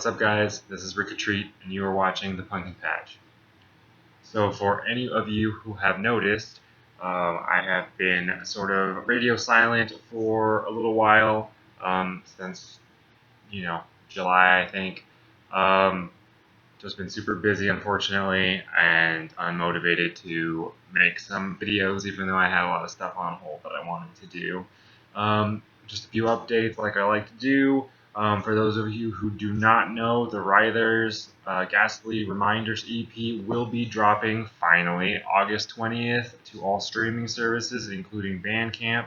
up, guys? This is Rikk, and you are watching the Pumpkin Patch. So, for any of you who have noticed, I have been sort of radio silent for a little while, since, July, I think. Just been super busy, unfortunately, and unmotivated to make some videos, even though I had a lot of stuff on hold that I wanted to do. Just a few updates like I like to do. For those of you who do not know, the Writhers Ghastly Reminders EP will be dropping finally August 20th to all streaming services, including Bandcamp.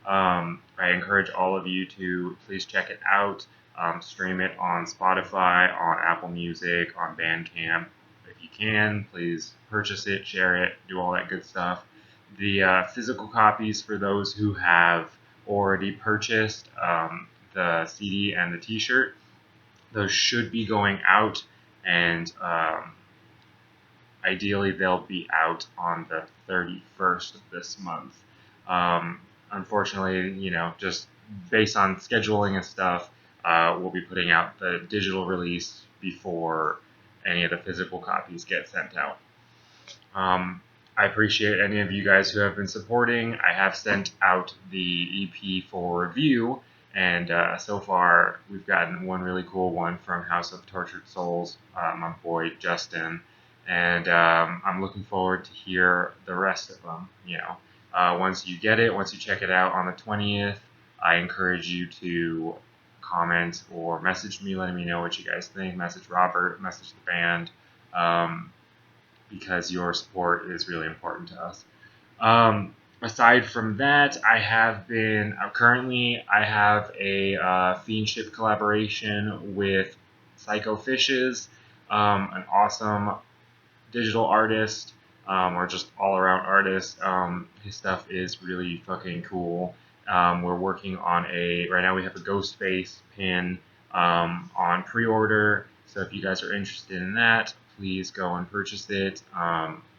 I encourage all of you to please check it out. Stream it on Spotify, on Apple Music, on Bandcamp. If you can, please purchase it, share it, do all that good stuff. The physical copies for those who have already purchased the CD and the t-shirt, those should be going out, and ideally they'll be out on the 31st of this month. Unfortunately, just based on scheduling and stuff, we'll be putting out the digital release before any of the physical copies get sent out. I appreciate any of you guys who have been supporting. I have sent out the EP for review, and so far we've gotten one really cool one from House of Tortured Souls, my boy Justin, and I'm looking forward to hear the rest of them. Once you get it, once you check it out on the 20th, I encourage you to comment or message me letting me know what you guys think. Message Robert, message the band, because your support is really important to us. Aside from that, I have a Fiendship collaboration with Psycho Fishes, an awesome digital artist, or just all-around artist. His stuff is really fucking cool. We're working on right now we have a Ghostface pin on pre-order, so if you guys are interested in that, please go and purchase it.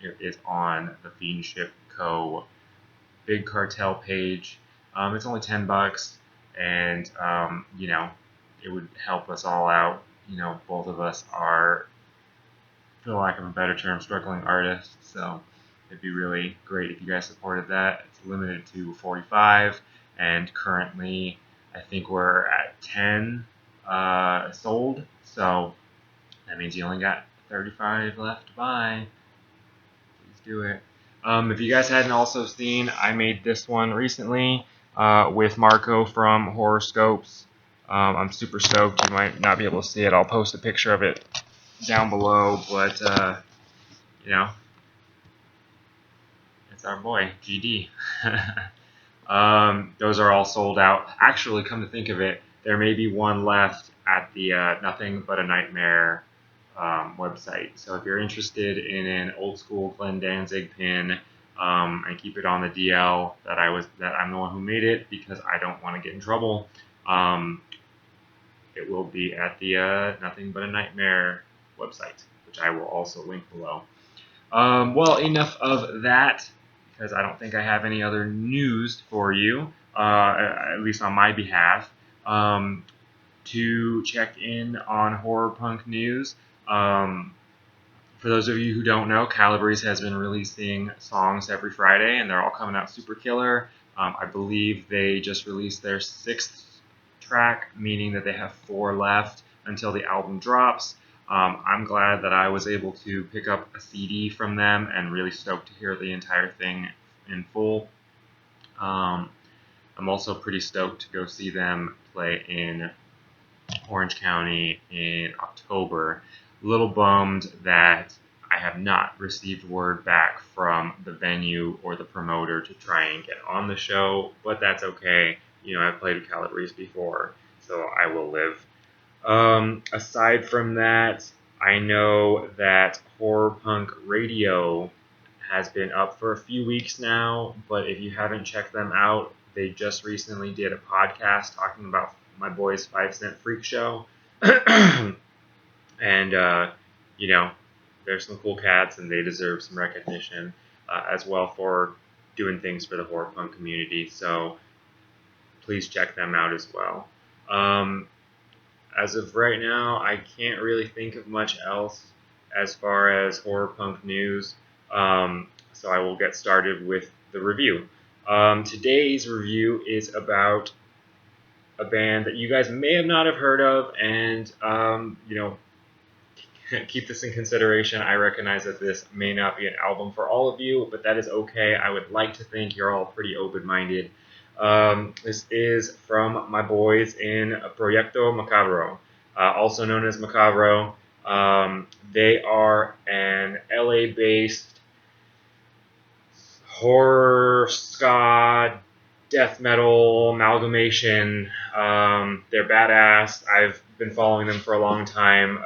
It is on the Fiendship Co. Big Cartel page. It's only $10, and it would help us all out. Both of us are, for the lack of a better term, struggling artists, so it'd be really great if you guys supported that. It's limited to 45, and currently I think we're at 10 sold, so that means you only got 35 left to buy. Please do it. If you guys hadn't also seen, I made this one recently with Marco from Horoscopes. I'm super stoked. You might not be able to see it. I'll post a picture of it down below, but it's our boy GD. Those are all sold out. Actually, come to think of it, there may be one left at the Nothing But a Nightmare website. So if you're interested in an old school Glenn Danzig pin, and keep it on the DL that I'm the one who made it because I don't want to get in trouble, it will be at the Nothing But a Nightmare website, which I will also link below. Well, enough of that, because I don't think I have any other news for you, at least on my behalf. To check in on horror punk news, for those of you who don't know, Calabrese has been releasing songs every Friday, and they're all coming out super killer. I believe they just released their 6th track, meaning that they have 4 left until the album drops. I'm glad that I was able to pick up a CD from them, and really stoked to hear the entire thing in full. I'm also pretty stoked to go see them play in Orange County in October. A little bummed that I have not received word back from the venue or the promoter to try and get on the show, but that's okay. I've played with Calabrese before, so I will live. Aside from that, I know that Horror Punk Radio has been up for a few weeks now, but if you haven't checked them out, they just recently did a podcast talking about my boys 5 Cent Freak Show. And, there's some cool cats, and they deserve some recognition as well for doing things for the horror punk community, so please check them out as well. as of right now, I can't really think of much else as far as horror punk news. So I will get started with the review. Today's review is about a band that you guys may have not have heard of, and keep this in consideration. I recognize that this may not be an album for all of you, but that is okay. I would like to think you're all pretty open-minded. This is from my boys in Proyecto Makabro, also known as Makabro. They are an LA-based horror, ska, death metal amalgamation. They're badass. I've been following them for a long time.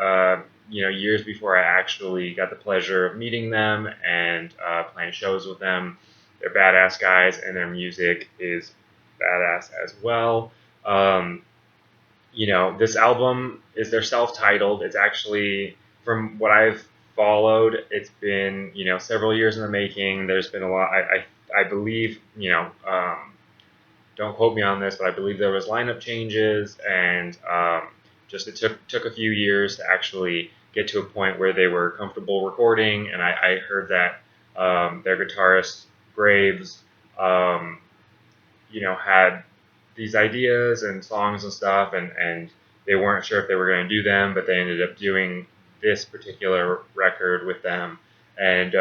Years before I actually got the pleasure of meeting them and playing shows with them. They're badass guys, and their music is badass as well. This album is their self-titled. It's actually, from what I've followed, it's been, several years in the making. There's been a lot. I believe, don't quote me on this, but I believe there was lineup changes, and just it took a few years to actually get to a point where they were comfortable recording. And I heard that their guitarist Graves, had these ideas and songs and stuff, and they weren't sure if they were going to do them, but they ended up doing this particular record with them. And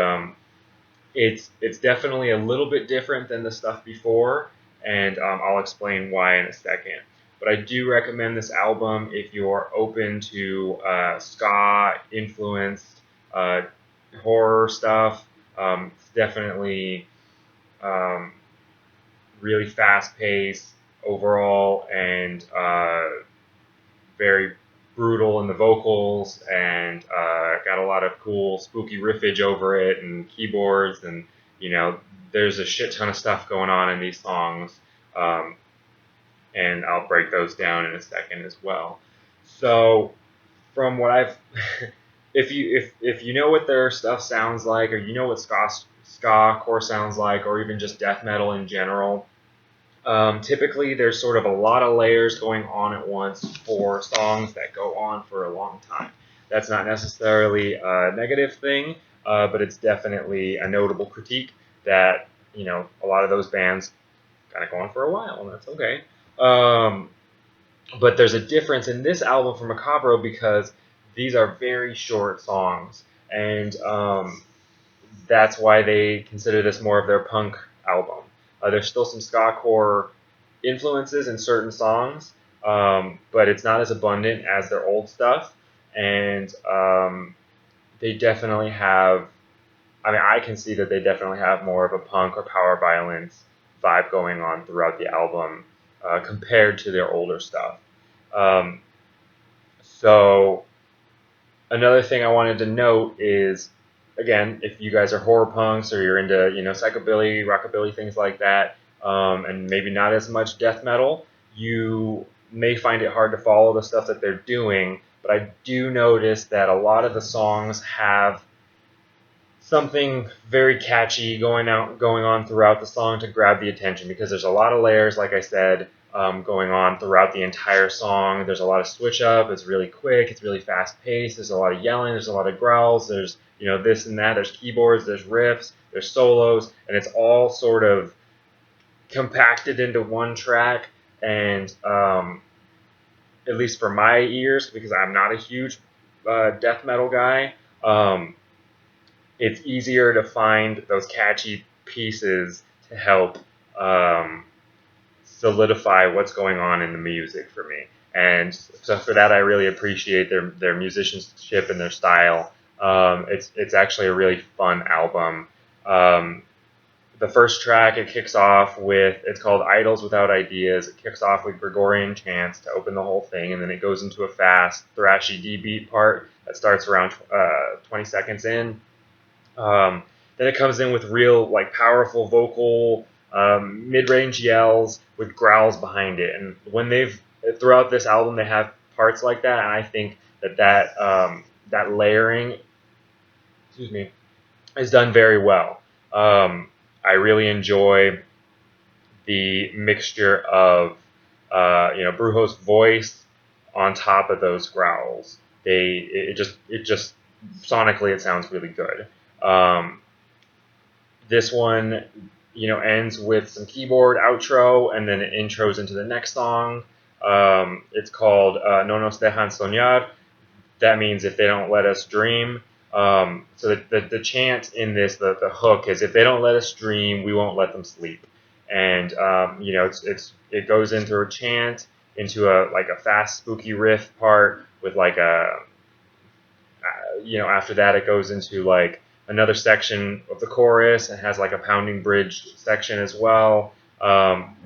it's definitely a little bit different than the stuff before, and I'll explain why in a second. But I do recommend this album if you're open to ska influenced horror stuff. It's definitely really fast paced overall, and very brutal in the vocals, and got a lot of cool spooky riffage over it, and keyboards, and there's a shit ton of stuff going on in these songs, and I'll break those down in a second as well. So from what I've if you know what their stuff sounds like, or you know what ska core sounds like, or even just death metal in general, typically there's sort of a lot of layers going on at once for songs that go on for a long time. That's not necessarily a negative thing, but it's definitely a notable critique that a lot of those bands kind of go on for a while, and that's okay. But there's a difference in this album from Makabro because these are very short songs, and that's why they consider this more of their punk album. There's still some ska core influences in certain songs, but it's not as abundant as their old stuff, and they definitely have. I mean, I can see that they definitely have more of a punk or power violence vibe going on throughout the album compared to their older stuff. So another thing I wanted to note is, again, if you guys are horror punks or you're into psychobilly, rockabilly, things like that, and maybe not as much death metal, you may find it hard to follow the stuff that they're doing. But I do notice that a lot of the songs have something very catchy going on throughout the song to grab the attention, because there's a lot of layers, like I said, going on throughout the entire song. There's a lot of switch up. It's really quick. It's really fast paced. There's a lot of yelling. There's a lot of growls. There's this and that. There's keyboards. There's riffs. There's solos, and it's all sort of compacted into one track. And at least for my ears, because I'm not a huge death metal guy, it's easier to find those catchy pieces to help solidify what's going on in the music for me. And so for that, I really appreciate their musicianship and their style. It's actually a really fun album. The first track, it kicks off with, it's called Idols Without Ideas. It kicks off with Gregorian chants to open the whole thing, and then it goes into a fast, thrashy D-beat part that starts around 20 seconds in. Then it comes in with real, powerful vocal, mid-range yells with growls behind it. And throughout this album, they have parts like that, and I think that layering, is done very well. I really enjoy the mixture of, Brujo's voice on top of those growls. It just sonically it sounds really good. This one, ends with some keyboard outro, and then it intros into the next song. It's called No Nos Dejan Soñar. That means if they don't let us dream. So the chant in this, the hook is, if they don't let us dream, we won't let them sleep. And it goes into a chant, into a fast spooky riff part with after that it goes into another section of the chorus and has a pounding bridge section as well,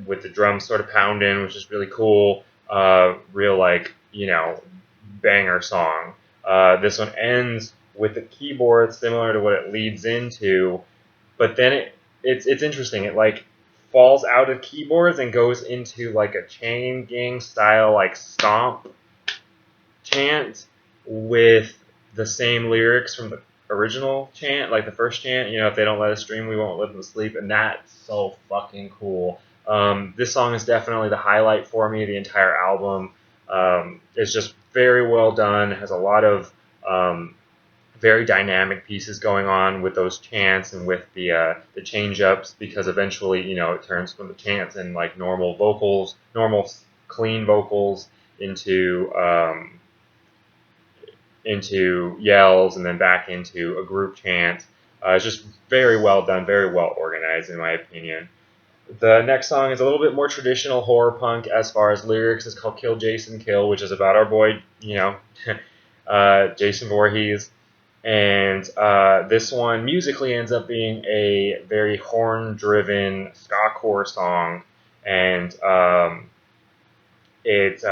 with the drums sort of pounding, which is really cool. Real banger song. This one ends with the keyboard similar to what it leads into, but then it's interesting. It falls out of keyboards and goes into a chain gang style stomp chant with the same lyrics from the original chant, like the first chant. If they don't let us dream, we won't let them sleep, and that's so fucking cool. This song is definitely the highlight for me. The entire album is just very well done. It has a lot of very dynamic pieces going on with those chants and with the change ups, because eventually it turns from the chants and normal vocals, normal clean vocals into yells and then back into a group chant. It's just very well done, very well organized, in my opinion. The next song is a little bit more traditional horror punk as far as lyrics. It's called Kill Jason Kill, which is about our boy, Jason Voorhees. And this one musically ends up being a very horn-driven ska-core song. And it,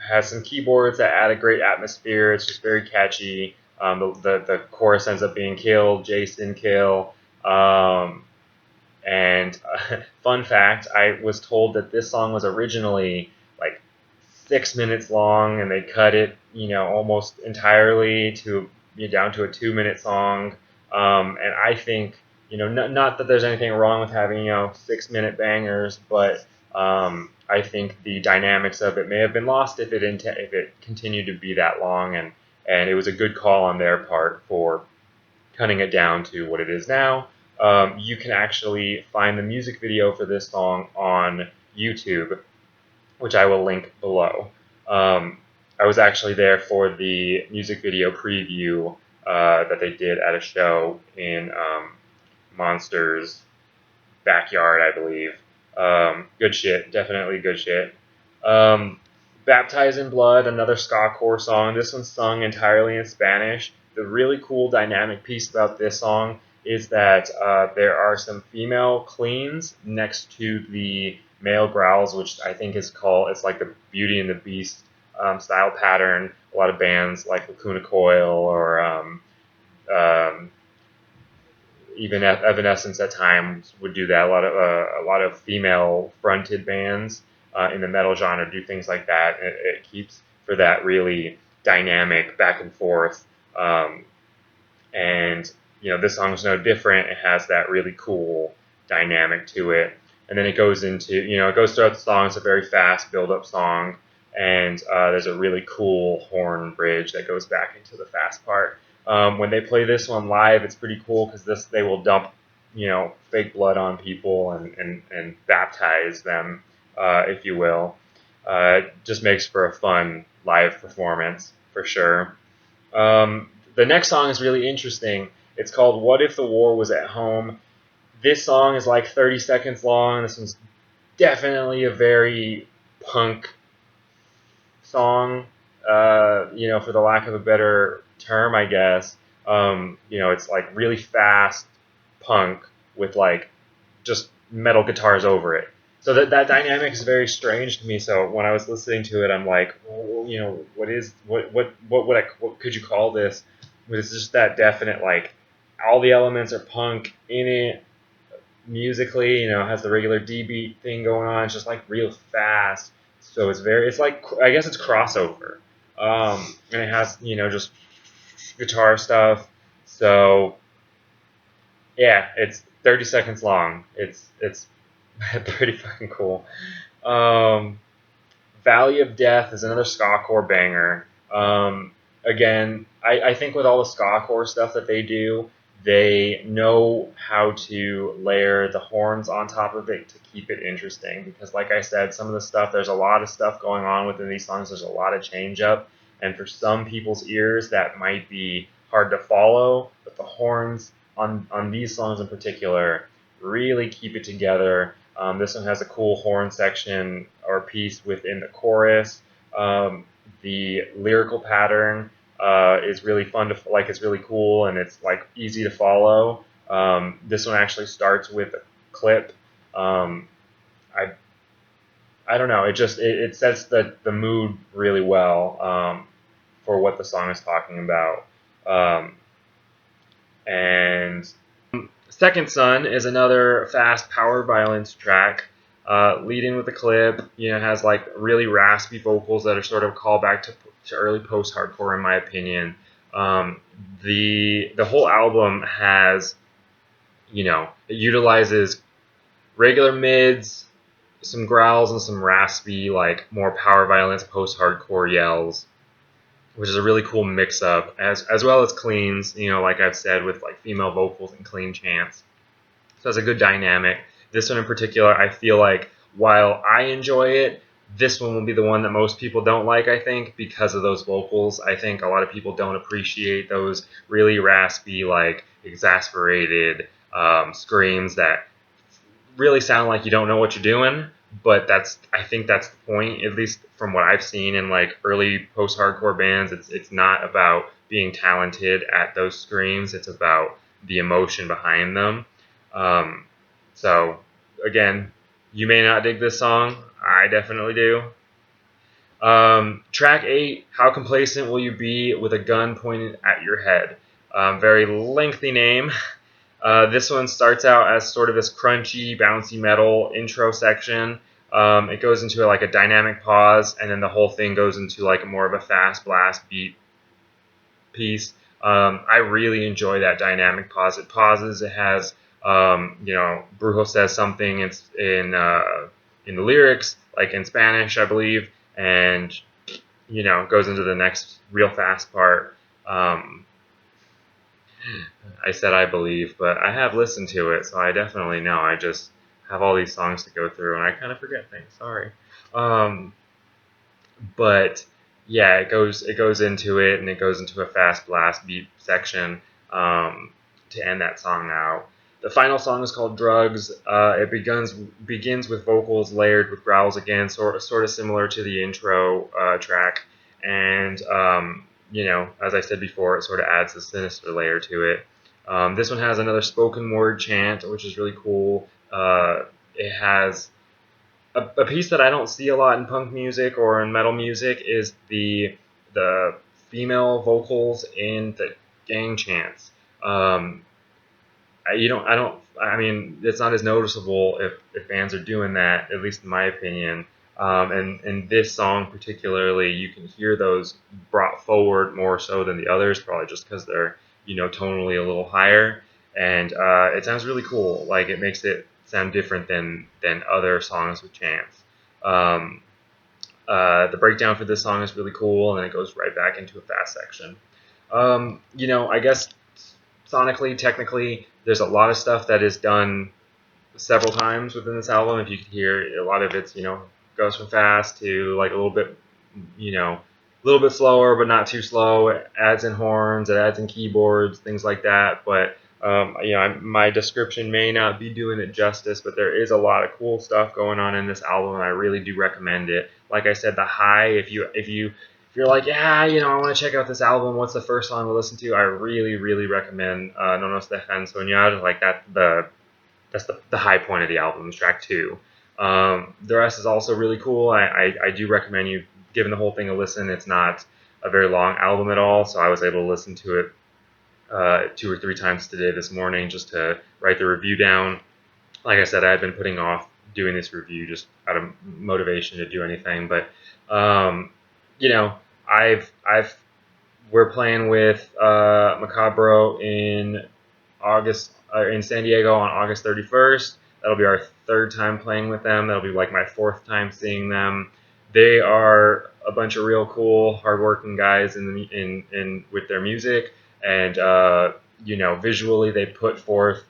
has some keyboards that add a great atmosphere. It's just very catchy. The chorus ends up being Kill, Jason, Kill. And fun fact, I was told that this song was originally 6 minutes long, and they cut it, almost entirely to down to a 2-minute song. And I think, not that there's anything wrong with having 6-minute bangers, but I think the dynamics of it may have been lost if it continued to be that long, and it was a good call on their part for cutting it down to what it is now. You can actually find the music video for this song on YouTube, which I will link below. I was actually there for the music video preview that they did at a show in Monster's backyard, I believe. Good shit, definitely good shit. Baptized in Blood, another ska-core song. This one's sung entirely in Spanish. The really cool dynamic piece about this song is that there are some female cleans next to the male growls, which I think it's like the Beauty and the Beast style pattern. A lot of bands like Lacuna Coil or even Evanescence at times would do that. A lot of female fronted bands in the metal genre do things like that. It keeps for that really dynamic back and forth. And this song's no different. It has that really cool dynamic to it. And then it goes into, it goes throughout the song. It's a very fast build-up song. And there's a really cool horn bridge that goes back into the fast part. When they play this one live, it's pretty cool because they will dump, fake blood on people and baptize them, if you will. Just makes for a fun live performance for sure. The next song is really interesting. It's called What If the War Was at Home. This song is 30 seconds long. This one's definitely a very punk song, for the lack of a better term, I guess. It's really fast punk with just metal guitars over it. So that dynamic is very strange to me. So when I was listening to it, I'm like, what could you call this? But it's just that definite, all the elements are punk in it musically. Has the regular D beat thing going on. It's just real fast. So it's I guess it's crossover. And it has, just guitar stuff. So yeah, it's 30 seconds long. It's pretty fucking cool. Valley of Death is another ska-core banger. Again, I think with all the ska-core stuff that they do, they know how to layer the horns on top of it to keep it interesting. Because, like I said, some of the stuff, there's a lot of stuff going on within these songs. There's a lot of change up. And for some people's ears, that might be hard to follow. But the horns on these songs in particular really keep it together. This one has a cool horn section or piece within the chorus. The lyrical pattern is really fun to like. It's really cool and it's like easy to follow. This one actually starts with a clip. I I don't know. It sets the mood really well for what the song is talking about. And Second Son is another fast power violence track. Leading with the clip, has like really raspy vocals that are sort of a callback to early post-hardcore, in my opinion. The whole album has, it utilizes regular mids, some growls, and some raspy, like more power violence post-hardcore yells, which is a really cool mix-up, as well as cleans, like I've said, with like female vocals and clean chants. So it's a good dynamic. This one in particular, I feel like while I enjoy it, this one will be the one that most people don't like, I think, because of those vocals. I think a lot of people don't appreciate those really raspy, like exasperated screams that really sound like you don't know what you're doing. But I think that's the point, at least from what I've seen in like early post-hardcore bands. It's not about being talented at those screams. It's about the emotion behind them. So again, you may not dig this song. I definitely do. Track 8, How Complacent Will You Be with a Gun Pointed at Your Head? Very lengthy name. This one starts out as sort of this crunchy, bouncy metal intro section. It goes into like a dynamic pause, and then the whole thing goes into like more of a fast blast beat piece. I really enjoy that dynamic pause. It pauses. It has, Brujo says something in the lyrics, like in Spanish, I believe, and goes into the next real fast part. I said I believe, but I have listened to it, so I definitely know. I just have all these songs to go through, and I kind of forget things. Sorry. But yeah, it goes into it, and it goes into a fast blast beat section to end that song out. The final song is called Drugs. It begins with vocals layered with growls again, sort of similar to the intro track, and as I said before, it sort of adds a sinister layer to it. This one has another spoken word chant, which is really cool. It has a piece that I don't see a lot in punk music or in metal music is the female vocals in the gang chants. I mean, it's not as noticeable if bands are doing that, at least in my opinion. And in this song particularly, you can hear those brought forward more so than the others, probably just because they're, tonally a little higher. And it sounds really cool. Like, it makes it sound different than other songs with chants. The breakdown for this song is really cool, and then it goes right back into a fast section. I guess sonically, technically, there's a lot of stuff that is done several times within this album. If you could hear, a lot of it's, goes from fast to like a little bit slower, but not too slow. It adds in horns, it adds in keyboards, things like that. But my description may not be doing it justice, but there is a lot of cool stuff going on in this album, and I really do recommend it. Like I said, the high, if you're like, yeah, I want to check out this album, what's the first song to listen to? I really, really recommend No Nos Dejan Soñar. Like that's the high point of the album, track 2. The rest is also really cool. I do recommend you giving the whole thing a listen. It's not a very long album at all, so I was able to listen to it 2 or 3 times today this morning just to write the review down. Like I said, I had been putting off doing this review just out of motivation to do anything, but we're playing with Makabro in in San Diego on August 31st. That'll be our 3rd time playing with them. That'll be like my 4th time seeing them. they are a bunch of real cool, hardworking guys in with their music, and visually they put forth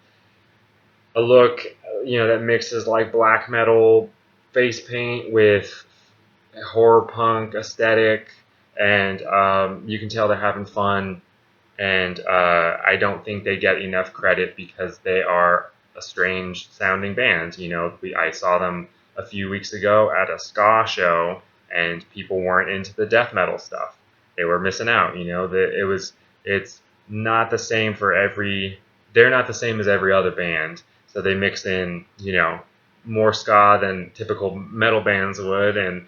a look, that mixes like black metal face paint with horror punk aesthetic, and you can tell they're having fun. And I don't think they get enough credit because they are a strange sounding band. I saw them a few weeks ago at a ska show, and people weren't into the death metal stuff. They were missing out. It's not the same for every. They're not the same as every other band, so they mix in more ska than typical metal bands would, and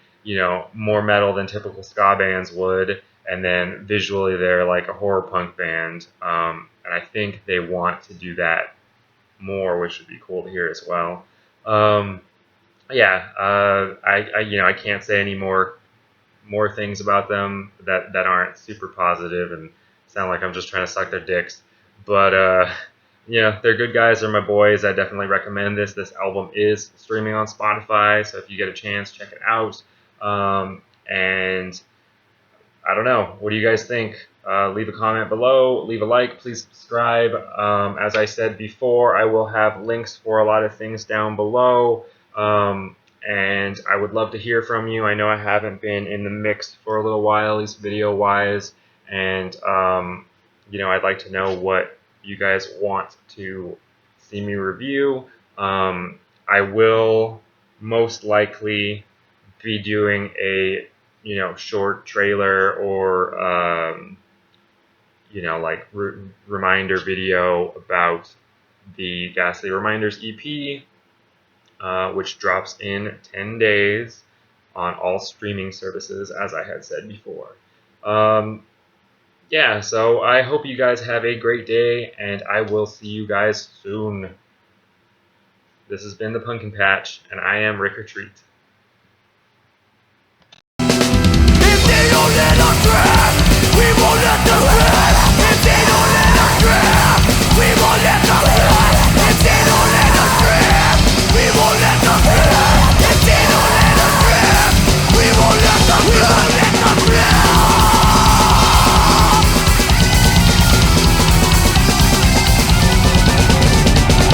more metal than typical ska bands would, and then visually they're like a horror punk band, and I think they want to do that more, which would be cool to hear as well. I can't say any more things about them that aren't super positive and sound like I'm just trying to suck their dicks. But they're good guys. They're my boys. I definitely recommend this. This album is streaming on Spotify, so if you get a chance, check it out. And I don't know. What do you guys think? Leave a comment below. Leave a like. Please subscribe. As I said before, I will have links for a lot of things down below. And I would love to hear from you. I know I haven't been in the mix for a little while, at least video-wise. And, I'd like to know what you guys want to see me review. I will most likely be doing a short trailer or like reminder video about the Ghastly Reminders EP, which drops in 10 days on all streaming services, as I had said before. So I hope you guys have a great day, and I will see you guys soon. This has been the Pumpkin Patch, and I am Rikk. We won't let them win. If they don't let us win.